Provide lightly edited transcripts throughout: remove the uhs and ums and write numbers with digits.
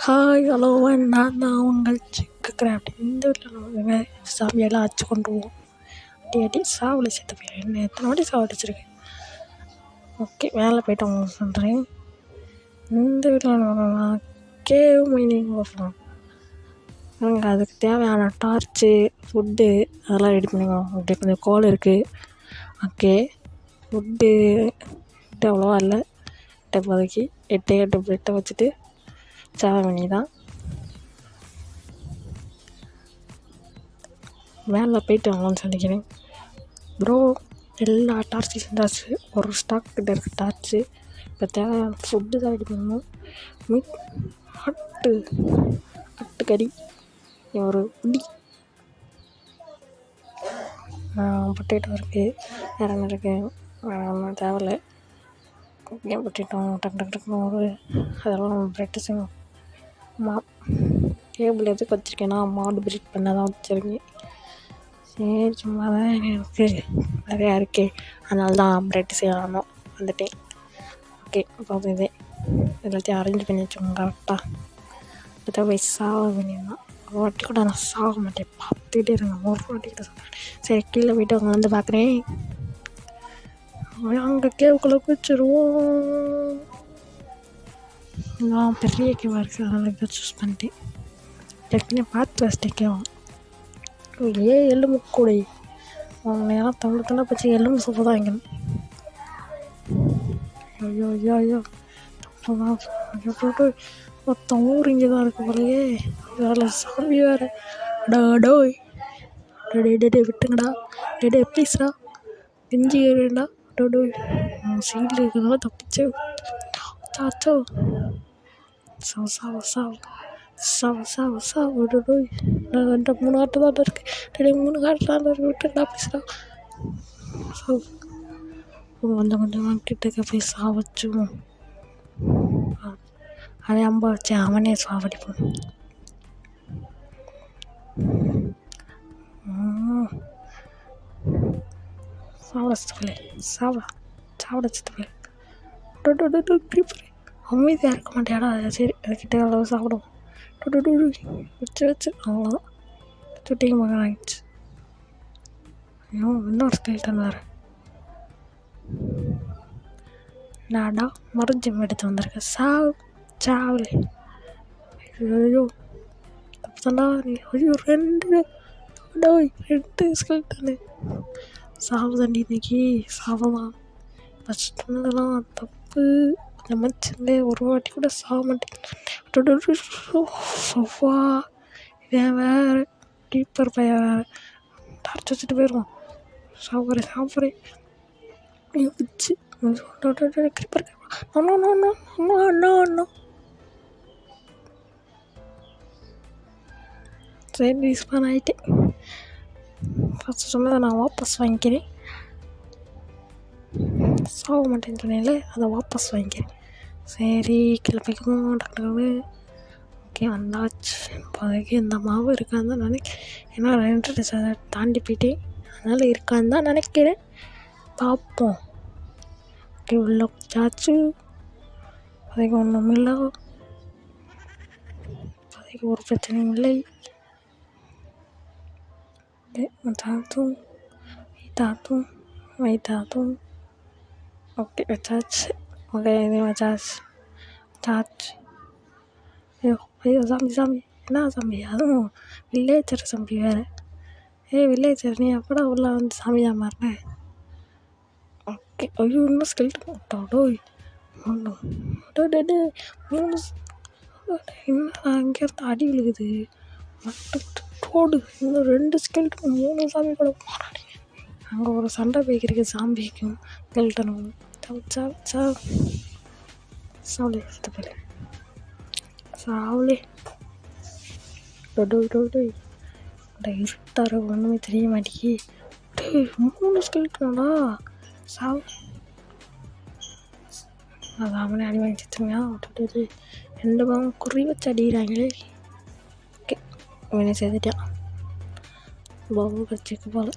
Hi hello நான் தான் உங்கள் சிக்கு கிராஃப்ட். இந்த வீட்டில் நம்ம சாமியெல்லாம் அடிச்சு கொண்டுருவோம். அடி சாவில் செத்து போயிடும். என்ன எத்தனை வாட்டி சாவடிச்சிருக்கேன். ஓகே, மேலே போய்ட்டு அவங்க சொல்கிறேன். இந்த வீட்டில் நம்ம கேவ் மைனிங் போகிறோம். நாங்க அதுக்கு தேவையான டார்ச்சு, ஃபுட்டு அதெல்லாம் ரெடி பண்ணிக்குவோம். அப்படியே கொஞ்சம் கோல் இருக்குது. ஓகே, ஃபுட்டு அவ்வளோவா இல்லை. இப்போதைக்கு 8 பிரெட்டை வச்சுட்டு சாவ வேண்டியதான். மேலே போய்ட்டு வாங்கலாம்னு சொல்லிக்கிறேன். ப்ரோ எல்லா டார்ச்சும் செஞ்சாச்சு. ஒரு ஸ்டாக் கிட்ட இருக்க டார்ச்சு. இப்போ தேவையான ஃபுட்டு தான் ரெடி பண்ணணும். மீட் ஆட்டுக்கறி, ஒரு புடி, பொட்டேட்டோ இருக்குது. வேறு என்ன இருக்குது? வேறு ஒன்றும் தேவையில்லை. ஏன் பொட்டேட்டோ டக்கு ஒரு அதெல்லாம் நம்ம ப்ரெட்டு செய்வோம். டேபிள் எதுக்கு வச்சுருக்கேன்னா மாடு ப்ரீட் பண்ண தான் வச்சுருக்கேன். சரி, சும்மா தான் எனக்கு நிறையா இருக்கே, அதனால தான் ப்ரெட்டு செய்யலாமோ வந்துட்டேன். ஓகே, இப்போ இதே எல்லாத்தையும் அரேஞ்ச் பண்ணி வச்சுக்கோங்க கரெக்டாக. இப்போ போய் சாக வேண்டியதுதான். ஒரு வாட்டி கூட நான் சாக மாட்டேன், பார்த்துக்கிட்டே இருந்தேன். ஒரு வாட்டி கூட சாக. சரி, கீழே போய்ட்டு அவங்க வந்து பார்க்குறேன். அங்கே கேவுக்குள்ளே குச்சிருவோம். நான் பெரிய கேவாக இருக்குது, அதனால் இதை சூஸ் பண்ணிட்டேன். ஏற்கனவே பார்த்து வச்சிட்டேன் கேவம். எலும்பு கூடை நேரம் தமிழ் பற்றி எலும்பு சூப்பர் தான் வைக்கணும். ஐயோ மொத்தம் ஊர் இங்கே தான் இருக்கு போலையே. வேறு சாமி வேறு. டோய் டே விட்டுங்கடா. டே ப்ளீஸ்டா, நெஞ்சு ஏறிடா. டோய் சீடில் இருக்கிறதால தப்பிச்சு. சாச்சோ சாவு டோய். என்கிட்ட 3 ஆட்டு தான் இருக்குது. 3 காட்டு தான் இருக்குது. விட்டுடா ப்ளீஸ்டா. கொஞ்சம் கிட்டக்க போய் சாவச்சும். அவன் அம்பா வச்சு அவனே சாவடிப்போம். சாவடிச்சது அமைதியாக இருக்க மாட்டேடா. சரி, அதுக்கிட்ட அளவு சாப்பிடுவோம். வச்சு அவ்வளோதான். சுட்டிங்க மகன் ஆகிடுச்சு. இன்னொரு ஸ்கெல்டன் வேறு. நாடா மறைஞ்சி எடுத்து வந்திருக்கேன். சாவலே. ஐயோ தப்புதாண்டா நீ. ஐயோ 2 ஸ்கெல்டனு. சாவு தாண்டி இன்னைக்கு. சாவதான் ஃபஸ்ட்டுலாம் தப்பு. நினச்சிருந்தே ஒரு வாட்டி கூட சாக மாட்டேன். சோஃபா இதன் வேறு டீப்பர் பையன் வேறு டார்ச் வச்சுட்டு போயிடுவான். சாப்பிட்றேன் வச்சு கிரிப்பர். சரி, ரீஸ்பான் ஆகிட்டேன். ஃபஸ்ட்டு சொன்னதை நான் வாபஸ் வாங்கிக்கிறேன். சாக மாட்டேன்னு சொன்னேன்ல, அதை வாபஸ் வாங்கிக்கிறேன். சரி, கீழே போய்க்கணும் டாக்டர். ஓகே, வந்தாச்சு. இப்போதைக்கு இந்த மாவு இருக்கான்னு தான் நினைக்கிறேன். ஏன்னா 2 தாண்டி போயிட்டேன், அதனால் இருக்கான்னு தான் நினைக்கிறேன். பார்ப்போம். ஓகே, உள்ள குச்சாச்சு. இப்போதைக்கு ஒன்றும் இல்லை. இப்போதைக்கு ஒரு பிரச்சனையும் இல்லை. வைத்தாத்தும் ஓகே வச்சாச்சு. ஓகே, இது வச்சாச்சு. ஐயோ சாமி என்ன சாமி? அதுவும் வில்லேஜர் சாமி வேறு. வில்லேஜர், நீ எப்படா உள்ள வந்து சாமியாக மாறினேன்? ஓகே, ஐயோ இன்னும் ஸ்கெல்ட் டோய் 3 என்ன அங்கேருந்து அடி விழுகுது. மட்டும் போடு. இன்னும் 2 ஸ்கெல்டன் 3 சாமி கூட போராடி. அங்கே ஒரு சண்டை போய்க்கிறதுக்கு சாம்பிக்கும் ஸ்கெல்டனும். சாவலே செத்து போயிரு. சாவலே டோய் இருட்டார ஒன்றுமே தெரிய மாட்டேங்கி. 3 ஸ்கெல்டனடா. சாவு. அது அவனே அடி வாங்கி வச்சுருங்க. 2 பாவம் குறி வச்சு அடிக்கிறாங்களே. ஓகே, இவனே சேர்த்துட்டான். பாபு கட்சிக்கு போல.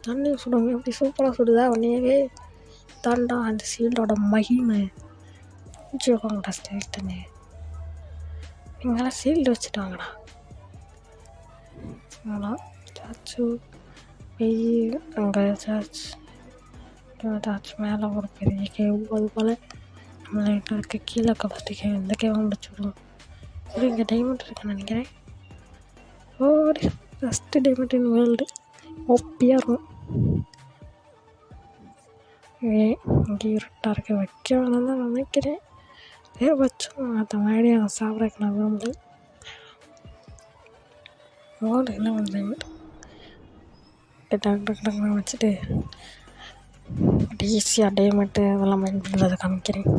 தண்ணி சுடுங்க. எப்படி சூப்பராக சுடுதா உடனேவே. தாண்டா அந்த ஷீல்டோட மகிமை. வச்சுக்கோங்கடா ஸ்கெல்டனு, நீங்களாம் ஷீல்டு வச்சுட்டு வாங்கடா. அதெல்லாம் ஏதாச்சும் வெயில் அங்கே ஏதாச்சும் மேலே ஒரு பெரிய கேவ் அது போல் நம்மள்கிட்ட இருக்க கீழே ஃபஸ்ட்டு கேவ் இந்த கேவை முடிச்சுடுவோம். இது இங்கே டைமண்ட் இருக்குன்னு நினைக்கிறேன். ஓடி ஃபஸ்ட்டு டைமண்ட் இன் வேர்ல்டு ஒப்பியாக இருக்கும். இங்கே இருட்டாக இருக்க வைக்க வேணாம் தான் நினைக்கிறேன். வேறு வச்சோம் மற்ற மாதிரி அவன் சாப்பிட்றதுக்கு நான் விரும்பல. ஓடு என்ன பண்ணுறேன் டக்கு வச்சுட்டு ஈஸியாக டைமண்ட்டு அதெல்லாம் மைண்ட் பண்ணுறதை காமிக்கிறேன்.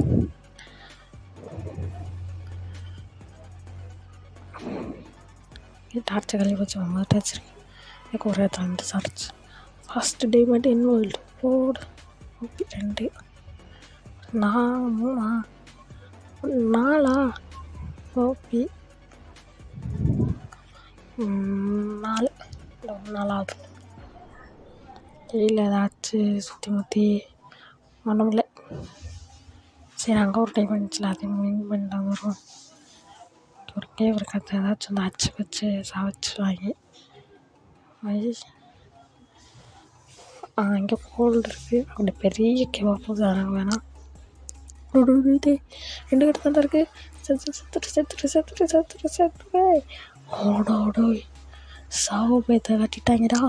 டார்ச்சை கழுவி வச்சு மாதிரி வச்சுருக்கேன். எனக்கு ஒரே 2 charge. First diamond in world ஓடு. ஓகே 2 3 4 ஓகே 4 4ஆகுது. கீழே ஏதாச்சும் சுற்றி முற்றி ஒன்றும் இல்லை. சரி அங்கே ஒரு டைம் வந்துச்சுல அதையும் மீன் பண்ணலாம் வரும். ஒரு கேவ் இருக்காது ஏதாச்சும் வந்து அச்சு வச்சு சமைச்சு வாங்கி இங்கே கோல்டு இருக்குது. அப்படி பெரிய கேவாக போகுது அதனால் வேணாம். ரெண்டு கட்டு தான் இருக்குது. செத்துட்டு ஓடோடோ சாவு பயத்தை கட்டிட்டாங்கடா.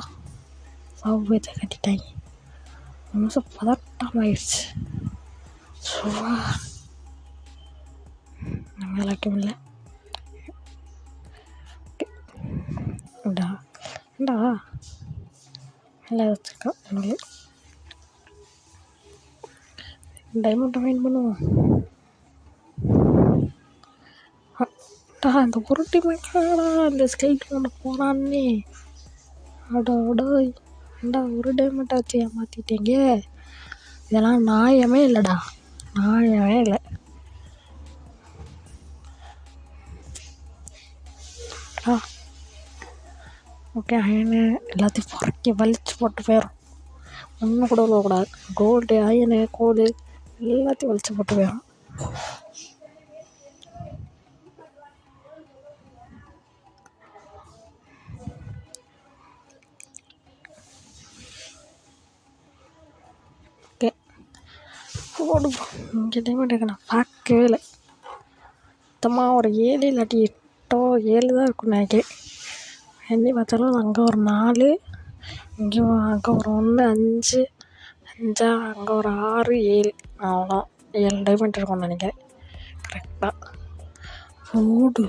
சாவு பயத்தை கட்டிட்டாங்க. நிமிஷம் பதட்டமாயிடுச்சு. சுவா நம்ம எல்லாருக்கும் இல்லை. ஏண்டா நல்லா வச்சுருக்கோம். எனக்கு டைமண்டை மைண்ட் பண்ணுவோம். அந்த ஒரு டைமண்டா அந்த ஸ்கெல்ட் ஒன்று போனான்னே அடா ஒரு டைமண்டை வச்சு ஏமாற்றிட்டீங்க. இதெல்லாம் நியாயமே இல்லைடா, நியாயமே இல்லை. ஓகே அயனு எல்லாத்தையும் பொறுக்கி வலிச்சு போட்டு போயிடும். ஒன்றும் கூட விடக்கூடாது. கோல்டு அயனு கோல்டு எல்லாத்தையும் வலிச்சு போட்டு போயிடும். ஓகே போடு. இங்கே டைமண்ட் இருக்கு நான் பார்க்கவே இல்லை. மொத்தமாக ஒரு 7 இல்லாட்டி 7 தான் இருக்கும்னு நினைக்கிறேன். எண்ணி பார்த்தாலும் அங்கே ஒரு 4 இங்கே அங்கே ஒரு 1 5 அங்கே ஒரு 6 7 அவ்வளோ 7 டைமண்ட் இருக்கும்னு நினைக்கிறேன் கரெக்டாக. ஓடு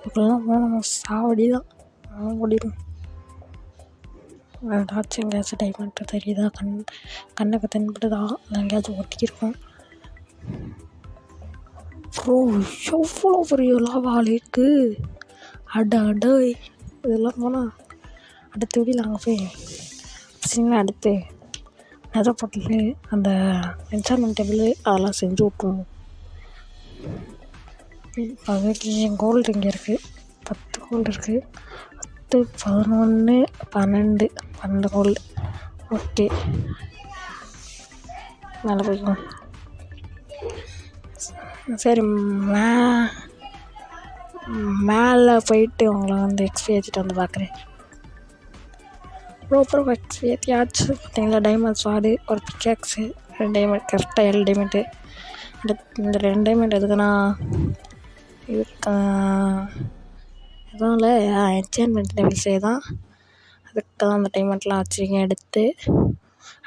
இப்படிலாம் போனோம் சாவடி தான் ஓடிடும். ஏதாச்சும் எங்கேயாச்சும் டைமண்ட்டு தெரியுதா கண்ணுக்கு தென்படுதா இல்லை எங்கேயாச்சும் ஒட்டிக்கிருக்கும். ப்ரோ எவ்வளோ பெரிய லாவா லேக்கு. அடை இதெல்லாம் போனால் அடுத்த வீடியில் அங்கே போய் சின்ன அடுத்து நெதர் போர்ட்டலு அந்த என்சான்மெண்ட் டேபிள் அதெல்லாம் செஞ்சு விட்ருவோம். அதுக்கு என் கோல்டு இங்கே இருக்குது. 10 கோல்டு இருக்குது. 10 11 12 கோல்டு. ஓகே மேலே போய்க்கும். சரி மேலே போயிட்டு உங்களை வந்து எக்ஸ்பி ஏற்றிட்டு வந்து பார்க்குறேன். அப்புறம் எக்ஸ்பி ஏற்றியாச்சு பார்த்தீங்களா. டைமண்ட் ஸ்வாடு ஒரு பிக்காக்ஸு 2 டைமண்ட் கரெக்டாக 7 டைமண்ட்டு. இந்த 2 டைமண்ட் எதுக்குன்னா இதுக்கு எதுவும் இல்லை என்சான்மெண்ட் டேபிள்ஸே தான். அதுக்கு தான் அந்த டைமண்ட்லாம் வச்சுருக்கேன்.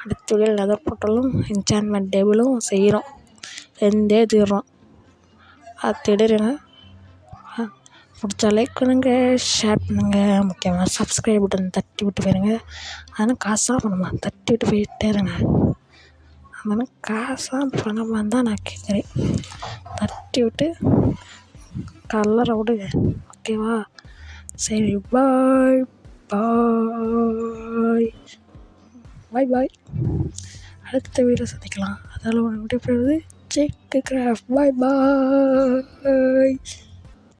அடுத்த வீடியோவில் நெதர் போர்ட்டலும் என்சான்மெண்ட் டேபிளும் செய்கிறோம். செஞ்சே தீர்றோம். அது திடீர்னு பிடிச்சா லைக் பண்ணுங்கள், ஷேர் பண்ணுங்கள், முக்கியமாக சப்ஸ்கிரைப் பட்டன் தட்டி விட்டு போயிருங்க. அதனால் காசாக பணமாக தட்டி விட்டு போயிட்டே இருங்க. அதனால் காசாக பணமாக தான் நான் கேட்குறேன். தட்டி விட்டு கலரை விடுங்க ஓகேவா. சரி பாய் பாய் பாய் பாய். அடுத்த வீடியோ சந்திக்கலாம். அதனால் உனக்கு விட்டு போயிடுது ஜேகே கிராஃப்ட். பாய் பாய்.